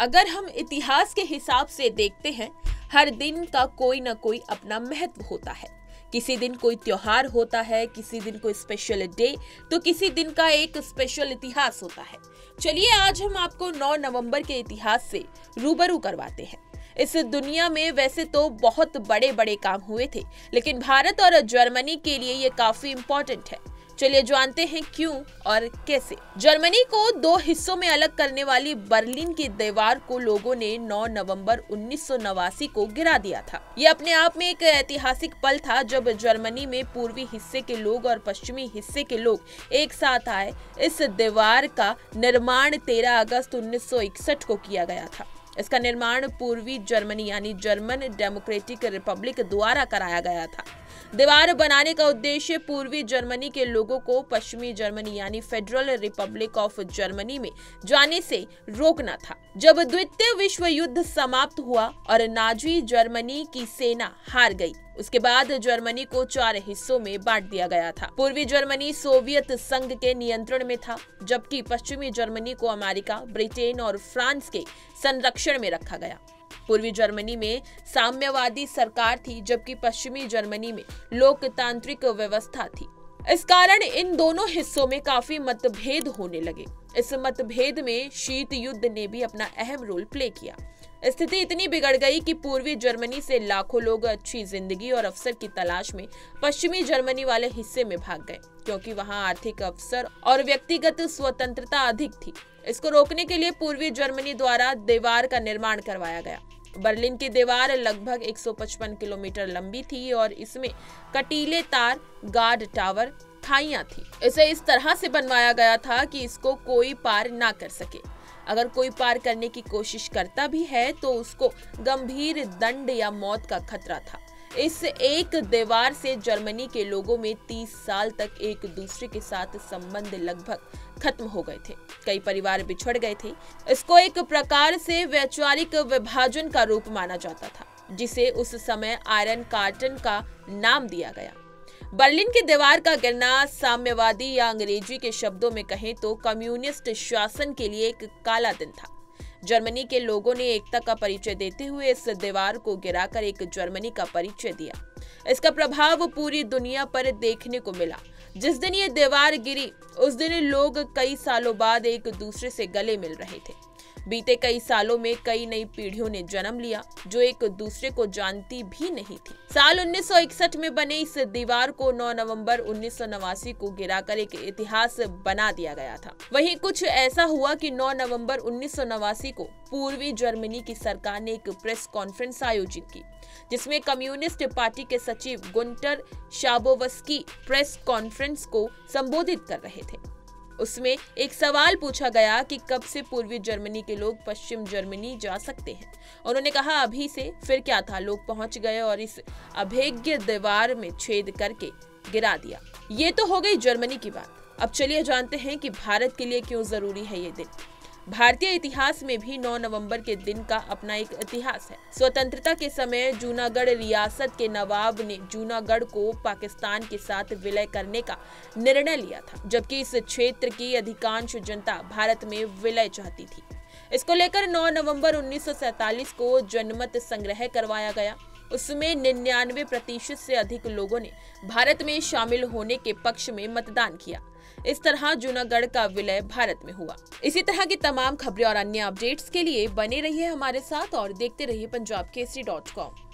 अगर हम इतिहास के हिसाब से देखते हैं, हर दिन का कोई ना कोई अपना महत्व होता है। किसी दिन कोई त्योहार होता है, किसी दिन कोई स्पेशल डे, तो किसी दिन का एक स्पेशल इतिहास होता है। चलिए आज हम आपको 9 नवंबर के इतिहास से रूबरू करवाते हैं। इस दुनिया में वैसे तो बहुत बड़े बड़े काम हुए थे, लेकिन भारत और जर्मनी के लिए ये काफी इम्पोर्टेंट है। चलिए जानते हैं क्यों और कैसे। जर्मनी को 2 हिस्सों में अलग करने वाली बर्लिन की दीवार को लोगों ने 9 नवंबर 1989 को गिरा दिया था। ये अपने आप में एक ऐतिहासिक पल था, जब जर्मनी में पूर्वी हिस्से के लोग और पश्चिमी हिस्से के लोग एक साथ आए। इस दीवार का निर्माण 13 अगस्त 1961 को किया गया था। इसका निर्माण पूर्वी जर्मनी यानी जर्मन डेमोक्रेटिक रिपब्लिक द्वारा कराया गया था। दीवार बनाने का उद्देश्य पूर्वी जर्मनी के लोगों को पश्चिमी जर्मनी यानी फेडरल रिपब्लिक ऑफ जर्मनी में जाने से रोकना था। जब द्वितीय विश्व युद्ध समाप्त हुआ और नाजी जर्मनी की सेना हार गई, उसके बाद जर्मनी को 4 हिस्सों में बांट दिया गया था। पूर्वी जर्मनी सोवियत संघ के नियंत्रण में था, जबकि पश्चिमी जर्मनी को अमेरिका, ब्रिटेन और फ्रांस के संरक्षण में रखा गया। पूर्वी जर्मनी में साम्यवादी सरकार थी, जबकि पश्चिमी जर्मनी में लोकतांत्रिक व्यवस्था थी। इस कारण इन दोनों हिस्सों में काफी मतभेद होने लगे। इस मतभेद में शीत युद्ध ने भी अपना अहम रोल प्ले किया। स्थिति इतनी बिगड़ गई कि पूर्वी जर्मनी से लाखों लोग अच्छी जिंदगी और अवसर की तलाश में पश्चिमी जर्मनी वाले हिस्से में भाग गए, क्योंकि वहां आर्थिक अवसर और व्यक्तिगत स्वतंत्रता अधिक थी। इसको रोकने के लिए पूर्वी जर्मनी द्वारा दीवार का निर्माण करवाया गया। बर्लिन की दीवार लगभग 155 किलोमीटर लंबी थी और इसमें कटीले तार, गार्ड टावर, खाइयां थी। इसे इस तरह से बनवाया गया था कि इसको कोई पार ना कर सके। अगर कोई पार करने की कोशिश करता भी है तो उसको गंभीर दंड या मौत का खतरा था। इस एक दीवार से जर्मनी के लोगों में 30 साल तक एक दूसरे के साथ संबंध लगभग खत्म हो गए थे। कई परिवार बिछड़ गए थे। इसको एक प्रकार से वैचारिक विभाजन का रूप माना जाता था, जिसे उस समय आयरन कार्टन का नाम दिया गया। बर्लिन की दीवार का गिरना साम्यवादी या अंग्रेजी के शब्दों में कहें तो कम्युनिस्ट शासन के लिए एक काला दिन था। जर्मनी के लोगों ने एकता का परिचय देते हुए इस दीवार को गिराकर एक जर्मनी का परिचय दिया। इसका प्रभाव पूरी दुनिया पर देखने को मिला। जिस दिन ये दीवार गिरी, उस दिन लोग कई सालों बाद एक दूसरे से गले मिल रहे थे। बीते कई सालों में कई नई पीढ़ियों ने जन्म लिया, जो एक दूसरे को जानती भी नहीं थी। साल 1961 में बने इस दीवार को 9 नवंबर 1989 को गिराकर एक इतिहास बना दिया गया था। वहीं कुछ ऐसा हुआ कि 9 नवंबर 1989 को पूर्वी जर्मनी की सरकार ने एक प्रेस कॉन्फ्रेंस आयोजित की, जिसमें कम्युनिस्ट पार्टी के सचिव गुंटर शाबोवस्की प्रेस कॉन्फ्रेंस को संबोधित कर रहे थे। उसमें एक सवाल पूछा गया कि कब से पूर्वी जर्मनी के लोग पश्चिम जर्मनी जा सकते हैं। उन्होंने कहा अभी से। फिर क्या था, लोग पहुंच गए और इस अभेद्य दीवार में छेद करके गिरा दिया। ये तो हो गई जर्मनी की बात। अब चलिए जानते हैं कि भारत के लिए क्यों जरूरी है ये दिन। भारतीय इतिहास में भी 9 नवंबर के दिन का अपना एक इतिहास है। स्वतंत्रता के समय जूनागढ़ रियासत के नवाब ने जूनागढ़ को पाकिस्तान के साथ विलय करने का निर्णय लिया था, जबकि इस क्षेत्र की अधिकांश जनता भारत में विलय चाहती थी। इसको लेकर 9 नवंबर 1947 को जनमत संग्रह करवाया गया। उसमें 99% से अधिक लोगों ने भारत में शामिल होने के पक्ष में मतदान किया। इस तरह जूनागढ़ का विलय भारत में हुआ। इसी तरह की तमाम खबरें और अन्य अपडेट्स के लिए बने रहिए हमारे साथ और देखते रहिए punjabkesari.com।